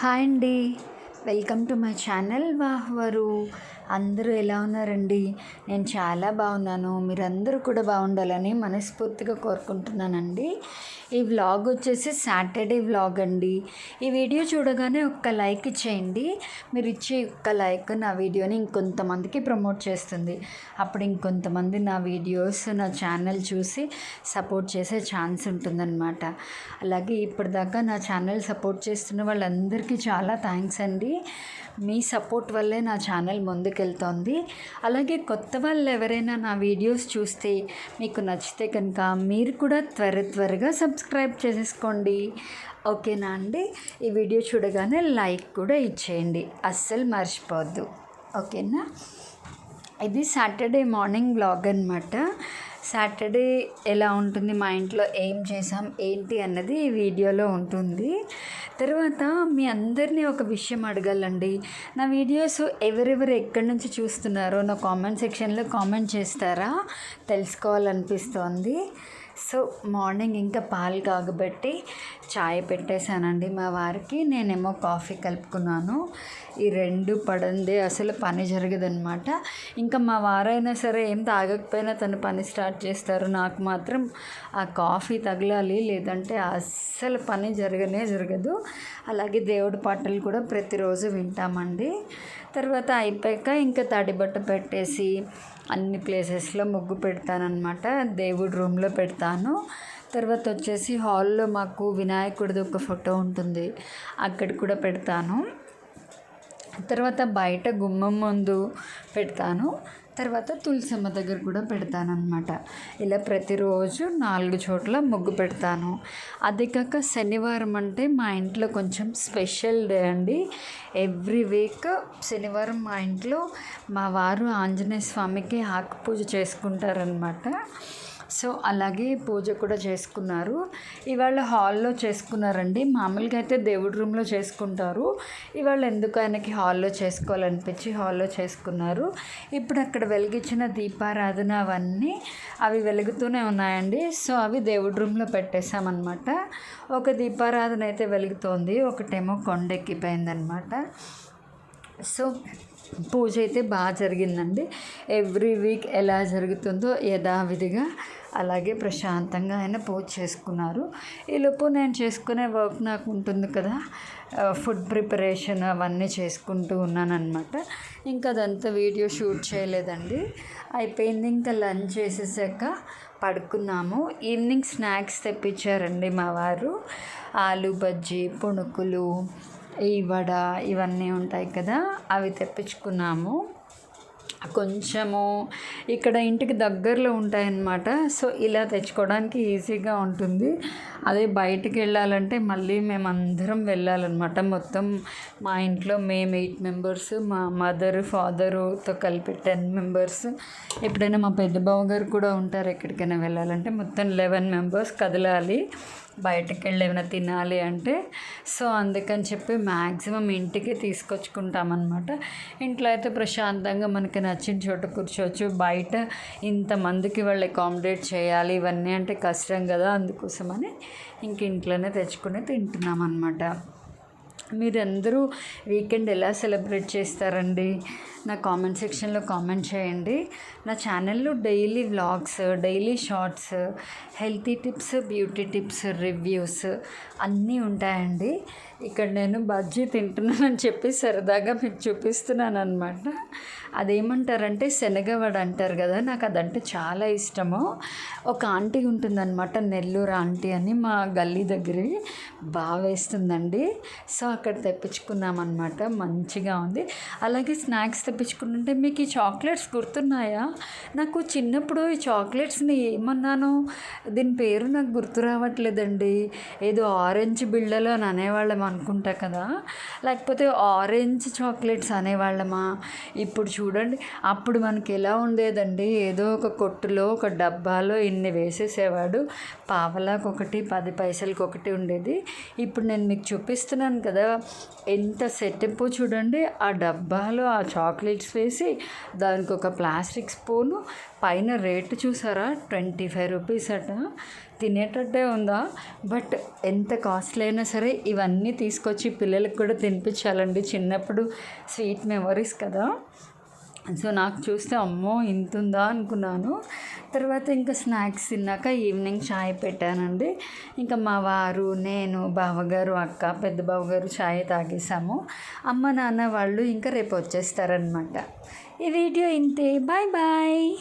Hi అండి. Welcome to my channel వాహ్వరు. అందరూ ఎలా ఉన్నారండి? నేను చాలా బాగున్నాను. మీరందరూ కూడా బాగుండాలని మనస్ఫూర్తిగా కోరుకుంటున్నానండి. ఈ వ్లాగ్ వచ్చేసి సాటర్డే వ్లాగ్ అండి. ఈ వీడియో చూడగానే ఒక్క లైక్ ఇచ్చేయండి. మీరు ఇచ్చే ఒక్క లైక్ నా వీడియోని ఇంకొంతమందికి ప్రమోట్ చేస్తుంది. అప్పుడు ఇంకొంతమంది నా వీడియోస్ నా ఛానల్ చూసి సపోర్ట్ చేసే ఛాన్స్ ఉంటుందన్నమాట. అలాగే ఇప్పటిదాకా నా ఛానల్ సపోర్ట్ చేస్తున్న వాళ్ళందరికీ చాలా థ్యాంక్స్ అండి. మీ సపోర్ట్ వల్లే నా ఛానల్ ముందుకెళ్తోంది. అలాగే కొత్త వాళ్ళు ఎవరైనా నా వీడియోస్ చూస్తే మీకు నచ్చితే కనుక మీరు కూడా త్వరగా సబ్స్క్రైబ్ చేసేసుకోండి. ఓకేనా అండి? ఈ వీడియో చూడగానే లైక్ కూడా ఇచ్చేయండి, అస్సలు మర్చిపోవద్దు. ఓకేనా? ఇది సాటర్డే మార్నింగ్ వ్లాగ్ అనమాట. సాటర్డే ఎలా ఉంటుంది, మా ఇంట్లో ఏం చేసాం ఏంటి అన్నది ఈ వీడియోలో ఉంటుంది. తర్వాత మీ అందరినీ ఒక విషయం అడగాలండి. నా వీడియోస్ ఎవరెవరు ఎక్కడి నుంచి చూస్తున్నారో నా కామెంట్ సెక్షన్లో కామెంట్ చేస్తారా? తెలుసుకోవాలనిపిస్తోంది. సో మార్నింగ్ ఇంకా పాలు కాగబెట్టి చాయ్ పెట్టేశానండి మా వారికి. నేనేమో కాఫీ కలుపుకున్నాను. ఈ రెండు పడందే అసలు పని జరగదనమాట. ఇంకా మా వారైనా సరే ఏం తాగకపోయినా తను పని స్టార్ట్ చేస్తారు. నాకు మాత్రం ఆ కాఫీ తగలాలి, లేదంటే అస్సలు పని జరగదు. అలాగే దేవుడి పాటలు కూడా ప్రతిరోజు వింటామండి. తర్వాత అయిపోయాక ఇంకా తడిబట్ట పెట్టేసి అన్ని ప్లేసెస్లో ముగ్గు పెడతానన్నమాట. దేవుడి రూమ్లో పెడతాను. తర్వాత వచ్చేసి హాల్లో మాకు వినాయకుడిది ఒక ఫోటో ఉంటుంది, అక్కడ కూడా పెడతాను. తర్వాత బయట గుమ్మం ముందు పెడతాను. తర్వాత తులసమ్మ దగ్గర కూడా పెడతాను అనమాట. ఇలా ప్రతిరోజు 4 చోట్ల ముగ్గు పెడతాను. అదే కాక శనివారం అంటే మా ఇంట్లో కొంచెం స్పెషల్ డే అండి. ఎవ్రీ వీక్ శనివారం మా ఇంట్లో మా వారు ఆంజనేయ స్వామికి ఆకు పూజ చేసుకుంటారనమాట. సో అలాగే పూజ కూడా చేసుకున్నారు. ఇవాళ హాల్లో చేసుకున్నారండి. మామూలుగా అయితే దేవుడి రూమ్లో చేసుకుంటారు. ఇవాళ ఎందుకు ఆయనకి హాల్లో చేసుకోవాలనిపించి హాల్లో చేసుకున్నారు. ఇప్పుడు అక్కడ వెలిగించిన దీపారాధన అవన్నీ అవి వెలుగుతూనే ఉన్నాయండి. సో అవి దేవుడి రూమ్లో పెట్టేశామన్నమాట. ఒక దీపారాధన అయితే వెలుగుతోంది, ఒకటేమో కొండెక్కిపోయిందనమాట. సో పూజ అయితే బాగా జరిగిందండి. ఎవ్రీ వీక్ ఎలా జరుగుతుందో యథావిధిగా అలాగే ప్రశాంతంగా ఆయన పూజ చేసుకున్నారు. ఈలోపు నేను చేసుకునే వర్క్ నాకు ఉంటుంది కదా, ఫుడ్ ప్రిపరేషన్ అవన్నీ చేసుకుంటూ ఉన్నానన్నమాట. ఇంకా అదంతా వీడియో షూట్ చేయలేదండి. అయిపోయింది. ఇంకా లంచ్ చేసేసాక పడుకున్నాము. ఈవినింగ్ స్నాక్స్ తెప్పించారండి మా వారు. ఆలు బజ్జీ, పుణుకులు, ఈ వడ ఇవన్నీ ఉంటాయి కదా, అవి తెప్పించుకున్నాము. కొంచెము ఇక్కడ ఇంటికి దగ్గరలో ఉంటాయన్నమాట. సో ఇలా తెచ్చుకోవడానికి ఈజీగా ఉంటుంది. అదే బయటికి వెళ్ళాలంటే మళ్ళీ మేమందరం వెళ్ళాలన్నమాట. మొత్తం మా ఇంట్లో మేము 8 మెంబర్స్, మా మదరు ఫాదరుతో కలిపి 10 మెంబర్స్. ఎప్పుడైనా మా పెద్ద బావ గారు కూడా ఉంటారు. ఎక్కడికైనా వెళ్ళాలంటే మొత్తం 11 మెంబర్స్ కదలాలి బయటకు వెళ్ళి ఏమైనా తినాలి అంటే. సో అందుకని చెప్పి మ్యాక్సిమం ఇంటికి తీసుకొచ్చుకుంటామన్నమాట. ఇంట్లో అయితే ప్రశాంతంగా మనకి నచ్చిన చోట కూర్చోవచ్చు. బయట ఇంతమందికి వాళ్ళు అకామిడేట్ చేయాలి ఇవన్నీ అంటే కష్టం కదా, అందుకోసమని ఇంక ఇంట్లోనే తెచ్చుకుని తింటున్నాం అన్నమాట. మీరందరూ వీకెండ్ ఎలా సెలబ్రేట్ చేస్తారండి? నా కామెంట్ సెక్షన్లో కామెంట్ చేయండి. నా ఛానల్లో daily vlogs, daily shorts, healthy tips, beauty tips, reviews అన్నీ ఉంటాయండి. ఇక్కడ నేను బజ్జీ తింటున్నానని చెప్పి సరదాగా మీకు చూపిస్తున్నాను అనమాట. అదేమంటారంటే శనగవడ అంటారు కదా, నాకు అదంటే చాలా ఇష్టము. ఒక ఆంటీ ఉంటుందన్నమాట, నెల్లూరు ఆంటీ అని, మా గల్లీ దగ్గరే బాగా వేస్తుందండి. సో అక్కడ తెప్పించుకున్నామన్నమాట. మంచిగా ఉంది. అలాగే స్నాక్స్ తెప్పించుకుంటుంటే మీకు ఈ చాక్లెట్స్ గుర్తున్నాయా? నాకు చిన్నప్పుడు ఈ చాక్లెట్స్ని ఏమన్నాను, దీని పేరు నాకు గుర్తు రావట్లేదండి. ఏదో ఆరెంజ్ బిళ్ళలు అని అనేవాళ్ళం అనుకుంటా కదా, లేకపోతే ఆరెంజ్ చాక్లెట్స్ అనేవాళ్ళమా? ఇప్పుడు చూడండి, అప్పుడు మనకి ఎలా ఉండేదండి, ఏదో ఒక కొట్టులో ఒక డబ్బాలో ఇన్ని వేసేసేవాడు. పావలాకు ఒకటి, 10 పైసలకి ఒకటి ఉండేది. ఇప్పుడు నేను మీకు చూపిస్తున్నాను కదా, ఎంత సెటప్ చూడండి. ఆ డబ్బాలో ఆ చాక్లెట్ చాక్లెట్స్ వేసి దానికి ఒక ప్లాస్టిక్ స్పూను పైన రేటు చూసారా 25 రూపీస్ అట. తినేటట్టే ఉందా, బట్ ఎంత కాస్ట్లీ అయినా సరే ఇవన్నీ తీసుకొచ్చి పిల్లలకు కూడా తినిపించాలండి. చిన్నప్పుడు స్వీట్ మెమరీస్ కదా. సో నాకు చూస్తే అమ్మో ఇంత ఉందా అనుకున్నాను. తర్వాత ఇంకా స్నాక్స్ తిన్నాక ఈవినింగ్ చాయ్ పెట్టానండి. ఇంకా మా వారు, నేను, బావగారు, అక్క, పెద్ద బావగారు చాయ్ తాగేసాము. అమ్మ నాన్న వాళ్ళు ఇంకా రేపు వచ్చేస్తారనమాట. ఈ వీడియో ఇంతే. Bye bye.